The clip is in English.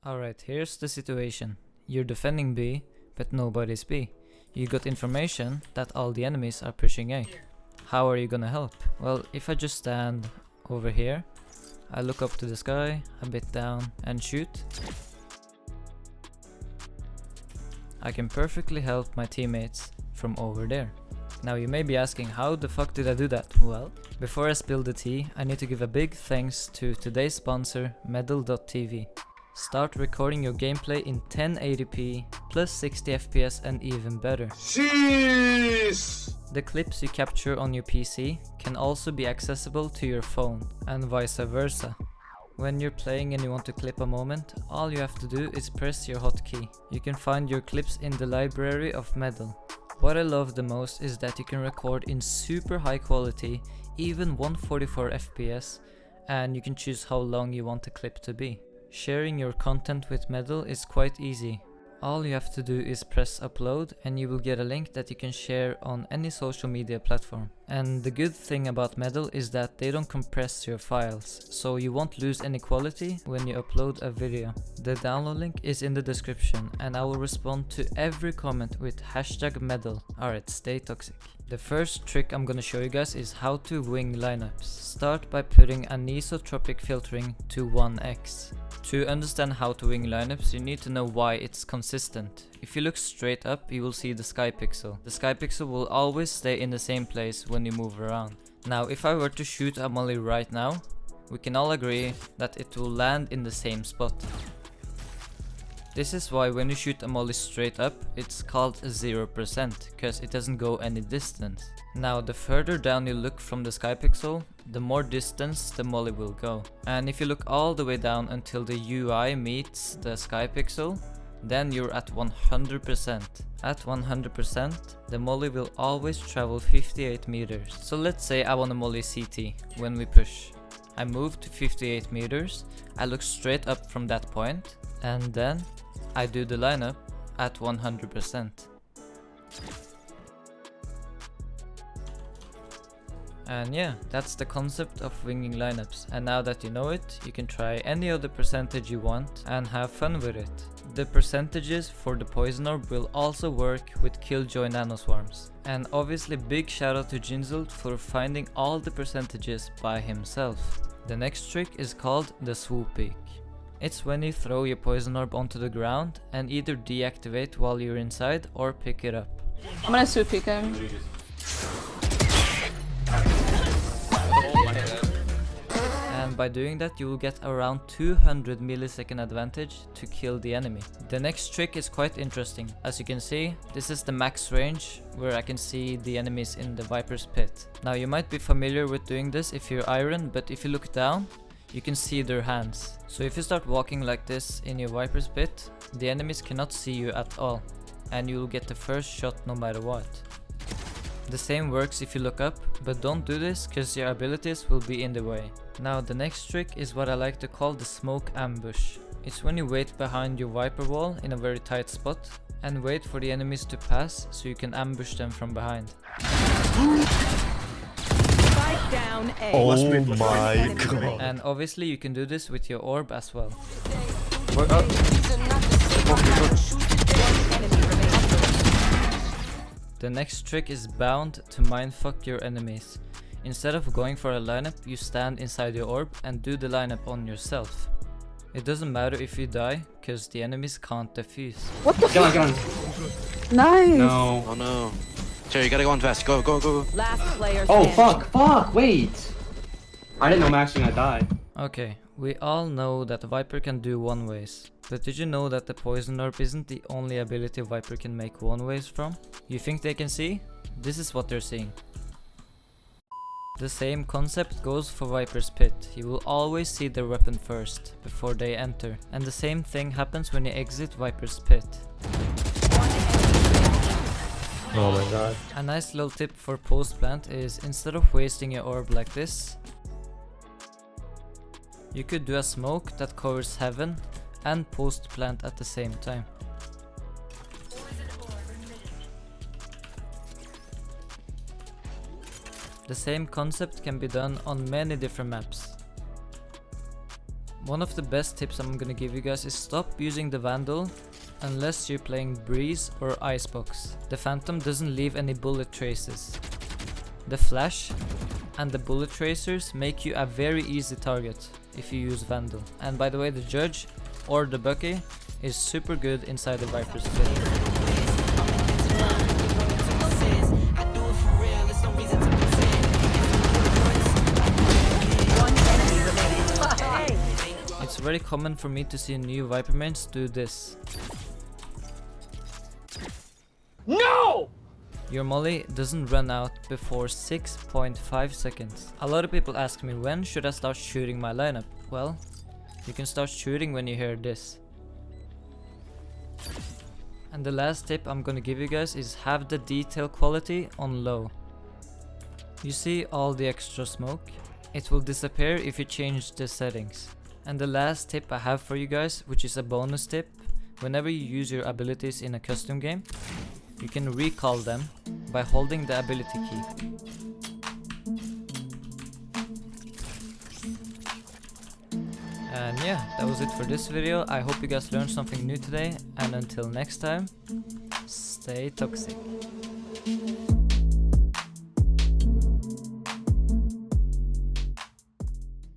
Alright, here's the situation. You're defending B, but nobody's B. You got information that all the enemies are pushing A. How are you gonna help? Well, if I just stand over here, I look up to the sky, a bit down, and shoot, I can perfectly help my teammates from over there. Now you may be asking, how the fuck did I do that? Well, before I spill the tea, I need to give a big thanks to today's sponsor, Medal.tv. Start recording your gameplay in 1080p, plus 60 FPS and even better. Jeez! The clips you capture on your PC can also be accessible to your phone, and vice versa. When you're playing and you want to clip a moment, all you have to do is press your hotkey. You can find your clips in the library of Medal. What I love the most is that you can record in super high quality, even 144 FPS, and you can choose how long you want the clip to be. Sharing your content with Medal is quite easy. All you have to do is press upload and you will get a link that you can share on any social media platform. And the good thing about Medal is that they don't compress your files, so you won't lose any quality when you upload a video. The download link is in the description and I will respond to every comment with #Medal. Alright, stay toxic. The first trick I'm gonna show you guys is how to wing lineups. Start by putting anisotropic filtering to 1x. To understand how to wing lineups, you need to know why it's consistent. If you look straight up, you will see the sky pixel. The sky pixel will always stay in the same place when you move around. Now, if I were to shoot a molly right now, we can all agree that it will land in the same spot. This is why when you shoot a molly straight up, it's called 0%, because it doesn't go any distance. Now, the further down you look from the sky pixel, the more distance the molly will go. And if you look all the way down until the UI meets the sky pixel, then you're at 100%. At 100%, the molly will always travel 58 meters. So let's say I want a molly CT when we push. I move to 58 meters, I look straight up from that point, and then I do the lineup at 100%. And yeah, that's the concept of winging lineups, and now that you know it, you can try any other percentage you want and have fun with it. The percentages for the Poison Orb will also work with Killjoy Nanoswarms. And obviously big shout out to Jinzult for finding all the percentages by himself. The next trick is called the Swoopeek. It's when you throw your Poison Orb onto the ground and either deactivate while you're inside or pick it up. I'm gonna Swoopeek him. And by doing that, you will get around 200 millisecond advantage to kill the enemy. The next trick is quite interesting. As you can see, this is the max range where I can see the enemies in the Viper's pit. Now you might be familiar with doing this if you're Iron, but if you look down, you can see their hands. So if you start walking like this in your Viper's pit, the enemies cannot see you at all, and you will get the first shot no matter what. The same works if you look up, but don't do this cause your abilities will be in the way. Now the next trick is what I like to call the smoke ambush. It's when you wait behind your Viper wall in a very tight spot and wait for the enemies to pass so you can ambush them from behind. Down A. Oh my god. And obviously you can do this with your orb as well. The next trick is bound to mindfuck your enemies. Instead of going for a lineup, you stand inside your orb and do the lineup on yourself. It doesn't matter if you die, cause the enemies can't defuse. What the fuck? Get on. Nice! No. Oh no. Jerry, you gotta go on vest. Go, go, go. Last player Oh standing. fuck, wait. I didn't know Max was gonna die. Okay, we all know that Viper can do one-ways. But did you know that the Poison Orb isn't the only ability Viper can make one-ways from? You think they can see? This is what they're seeing. The same concept goes for Viper's pit. You will always see their weapon first, before they enter. And the same thing happens when you exit Viper's pit. Oh my god. A nice little tip for post plant is, instead of wasting your orb like this, you could do a smoke that covers heaven and post plant at the same time. The same concept can be done on many different maps. One of the best tips I'm gonna give you guys is stop using the Vandal unless you're playing Breeze or Icebox. The Phantom doesn't leave any bullet traces. The Flash and the bullet tracers make you a very easy target if you use Vandal. And by the way, the Judge or the Bucky is super good inside the Viper's pit. It's very common for me to see new Viper mains do this. No! Your molly doesn't run out before 6.5 seconds. A lot of people ask me, when should I start shooting my lineup? Well, you can start shooting when you hear this. And the last tip I'm gonna give you guys is have the detail quality on low. You see all the extra smoke? It will disappear if you change the settings. And the last tip I have for you guys, which is a bonus tip, whenever you use your abilities in a custom game, you can recall them by holding the ability key. And yeah, that was it for this video. I hope you guys learned something new today, and until next time, stay toxic.